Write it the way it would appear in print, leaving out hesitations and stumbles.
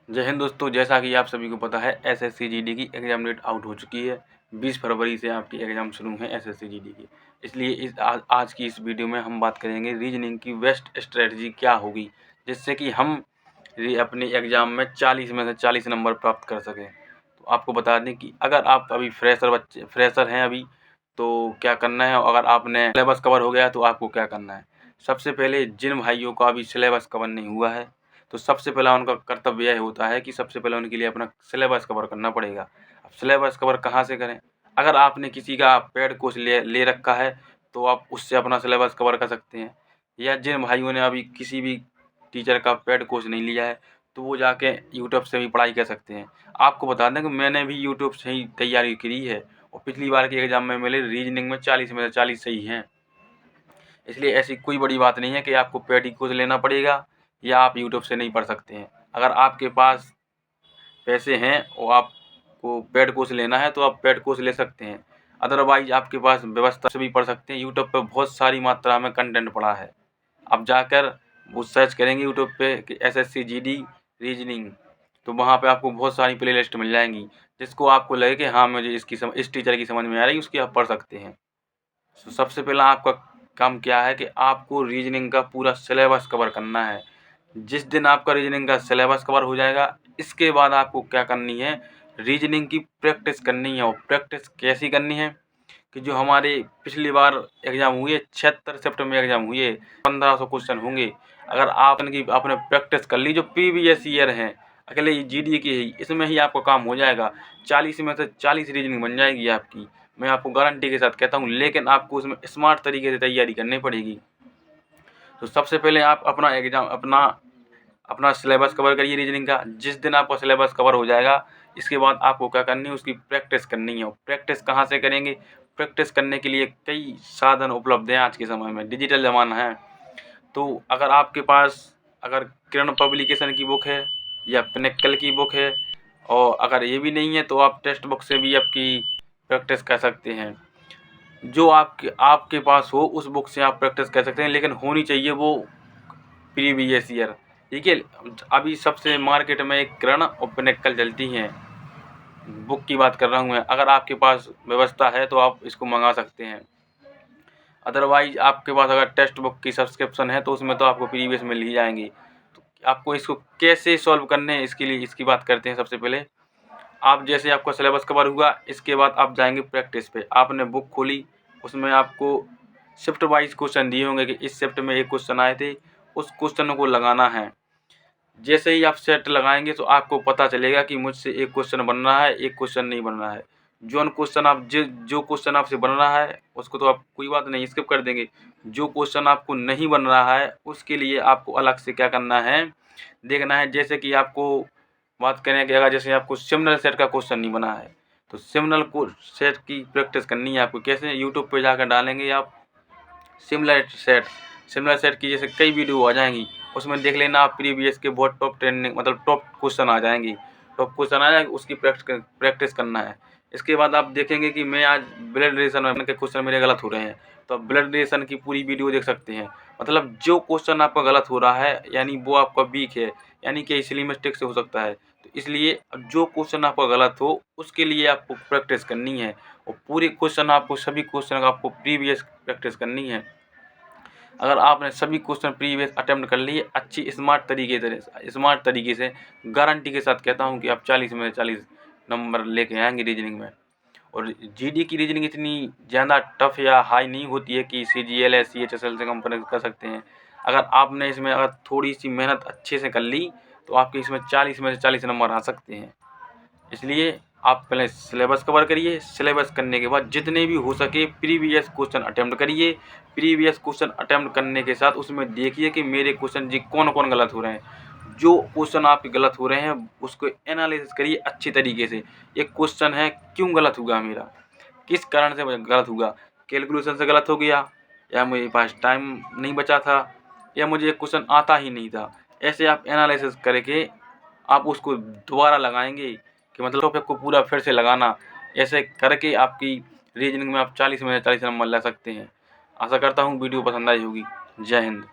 जय हिंद दोस्तों, जैसा कि आप सभी को पता है एसएससी जीडी की एग्ज़ाम डेट आउट हो चुकी है। 20 फरवरी से आपकी एग्ज़ाम शुरू है एसएससी जीडी की। इसलिए आज की इस वीडियो में हम बात करेंगे रीजनिंग की बेस्ट स्ट्रेटजी क्या होगी, जिससे कि हम अपने एग्ज़ाम में 40 में से 40 नंबर प्राप्त कर सकें। तो आपको बता दें कि अगर आप अभी फ्रेशर हैं अभी, तो क्या करना है, और अगर आपने सिलेबस कवर हो गया तो आपको क्या करना है। सबसे पहले जिन भाइयों का अभी सिलेबस कवर नहीं हुआ है, तो सबसे पहला उनका कर्तव्य यह होता है कि सबसे पहले उनके लिए अपना सिलेबस कवर करना पड़ेगा। अब सिलेबस कवर कहाँ से करें? अगर आपने किसी का पेड कोर्स ले रखा है तो आप उससे अपना सिलेबस कवर कर सकते हैं, या जिन भाइयों ने अभी किसी भी टीचर का पेड कोर्स नहीं लिया है तो वो जाके यूट्यूब से भी पढ़ाई कर सकते हैं। आपको बता दें कि मैंने भी यूट्यूब से ही तैयारी करी है और पिछली बार के एग्ज़ाम में मेरे रीजनिंग में 40 में से 40 सही हैं। इसलिए ऐसी कोई बड़ी बात नहीं है कि आपको पेड ही कोर्स लेना पड़ेगा या आप यूट्यूब से नहीं पढ़ सकते हैं। अगर आपके पास पैसे हैं और आपको पेड कोर्स लेना है तो आप पेड कोर्स ले सकते हैं। अदरवाइज़ आपके पास व्यवस्था से भी पढ़ सकते हैं। यूट्यूब पे बहुत सारी मात्रा में कंटेंट पड़ा है। आप जाकर वो सर्च करेंगे यूट्यूब पे कि एसएससी जीडी रीजनिंग, तो वहाँ पे आपको बहुत सारी प्लेलिस्ट मिल जाएंगी, जिसको आपको लगे कि हाँ मुझे इस टीचर की समझ में आ रही है, उसकी आप पढ़ सकते हैं। तो सबसे पहला आपका काम क्या है कि आपको रीजनिंग का पूरा सिलेबस कवर करना है। जिस दिन आपका रीजनिंग का सिलेबस कवर हो जाएगा, इसके बाद आपको क्या करनी है, रीजनिंग की प्रैक्टिस करनी है। और प्रैक्टिस कैसी करनी है कि जो हमारे पिछली बार एग्ज़ाम हुए 76 शिफ्ट में एग्ज़ाम हुए, 1500 क्वेश्चन होंगे। अगर आपने प्रैक्टिस कर ली जो प्रीवियस ईयर हैं, अगले जीडी की ही, इसमें ही आपका काम हो जाएगा। 40 में से 40 रीजनिंग बन जाएगी आपकी, मैं आपको गारंटी के साथ कहता हूँ। लेकिन आपको उसमें स्मार्ट तरीके से तैयारी करनी पड़ेगी। तो सबसे पहले आप अपना सिलेबस कवर करिए रीजनिंग का। जिस दिन आपका सिलेबस कवर हो जाएगा, इसके बाद आपको क्या करनी है, उसकी प्रैक्टिस करनी है। प्रैक्टिस कहाँ से करेंगे? प्रैक्टिस करने के लिए कई साधन उपलब्ध हैं। आज के समय में डिजिटल ज़माना है, तो अगर आपके पास अगर किरण पब्लिकेशन की बुक है या पिनेक्कल की बुक है, और अगर ये भी नहीं है तो आप टेक्स्ट बुक से भी आपकी प्रैक्टिस कर सकते हैं। जो आपके पास हो उस बुक से आप प्रैक्टिस कर सकते हैं, लेकिन होनी चाहिए वो प्रीवियस ईयर। ठीक है, अभी सबसे मार्केट में एक किरण और पिनेक्कल चलती हैं। बुक की बात कर रहा हूँ मैं। अगर आपके पास व्यवस्था है तो आप इसको मंगा सकते हैं। अदरवाइज आपके पास अगर टेक्स्ट बुक की सब्सक्रिप्शन है तो उसमें तो आपको प्रीवियस मिल ही जाएंगी। तो आपको इसको कैसे सॉल्व करने हैं, इसके लिए इसकी बात करते हैं। सबसे पहले आप जैसे आपका सिलेबस कवर हुआ, इसके बाद आप जाएंगे प्रैक्टिस पे। आपने बुक खोली, उसमें आपको शिफ्ट वाइज क्वेश्चन दिए होंगे कि इस शिफ्ट में एक क्वेश्चन आए थे, उस क्वेश्चन को लगाना है। जैसे ही आप सेट लगाएंगे तो आपको पता चलेगा कि मुझसे एक क्वेश्चन बन रहा है, एक क्वेश्चन नहीं बन रहा है। जो क्वेश्चन आपसे बन रहा है उसको तो आप कोई बात नहीं, स्किप कर देंगे। जो क्वेश्चन आपको नहीं बन रहा है उसके लिए आपको अलग से क्या करना है, देखना है। जैसे कि आपको बात करें कि अगर जैसे आपको सिमिलर सेट का क्वेश्चन नहीं बना है, तो सेट की प्रैक्टिस करनी है आपको। कैसे? यूट्यूब पे जाकर डालेंगे आप सिमिलर सेट की जैसे कई वीडियो आ जाएंगी, उसमें देख लेना आप। प्रीवियस के बहुत टॉप ट्रेंडिंग मतलब टॉप क्वेश्चन आ जाएंगी, टॉप क्वेश्चन आ जाएंगे, उसकी प्रैक्टिस करना है। इसके बाद आप देखेंगे कि मैं आज ब्लड रिलेशन में के क्वेश्चन मेरे गलत हो रहे हैं, तो आप ब्लड रिलेशन की पूरी वीडियो देख सकते हैं। मतलब जो क्वेश्चन आपका गलत हो रहा है यानी वो आपका वीक है, यानी कि इसलिए मिस्टेक से हो सकता है। तो इसलिए जो क्वेश्चन आपका गलत हो उसके लिए आपको प्रैक्टिस करनी है, और पूरे क्वेश्चन आपको सभी क्वेश्चन का आपको प्रीवियस प्रैक्टिस करनी है। अगर आपने सभी क्वेश्चन प्रीवियस अटेम्प्ट कर लिए अच्छी स्मार्ट तरीके से, गारंटी के साथ कहता हूँ कि आप 40 में 40 नंबर लेके आएंगे रीजनिंग में। और जीडी की रीजनिंग इतनी ज़्यादा टफ या हाई नहीं होती है कि CGL CHSL से कंपेयर कर सकते हैं। अगर आपने इसमें अगर थोड़ी सी मेहनत अच्छे से कर ली तो आपके इसमें 40 में से 40 नंबर आ सकते हैं। इसलिए आप पहले सिलेबस कवर करिए। सिलेबस करने के बाद जितने भी हो सके प्रीवियस क्वेश्चन अटेम्प्ट करिए। प्रीवियस क्वेश्चन अटेम्प्ट करने के साथ उसमें देखिए कि मेरे क्वेश्चन जी कौन कौन गलत हो रहे हैं। जो क्वेश्चन आपके गलत हो रहे हैं उसको एनालिसिस करिए अच्छी तरीके से। एक क्वेश्चन है, क्यों गलत हुआ मेरा, किस कारण से गलत हुआ? कैलकुलेशन से गलत हो गया, या मेरे पास टाइम नहीं बचा था, या मुझे क्वेश्चन आता ही नहीं था। ऐसे आप एनालिसिस करके आप उसको दोबारा लगाएंगे कि मतलब टॉपिक को पूरा फिर से लगाना। ऐसे करके आपकी रीजनिंग में आप 40 में 40 नंबर ला सकते हैं। आशा करता हूँ वीडियो पसंद आई होगी। जय हिंद।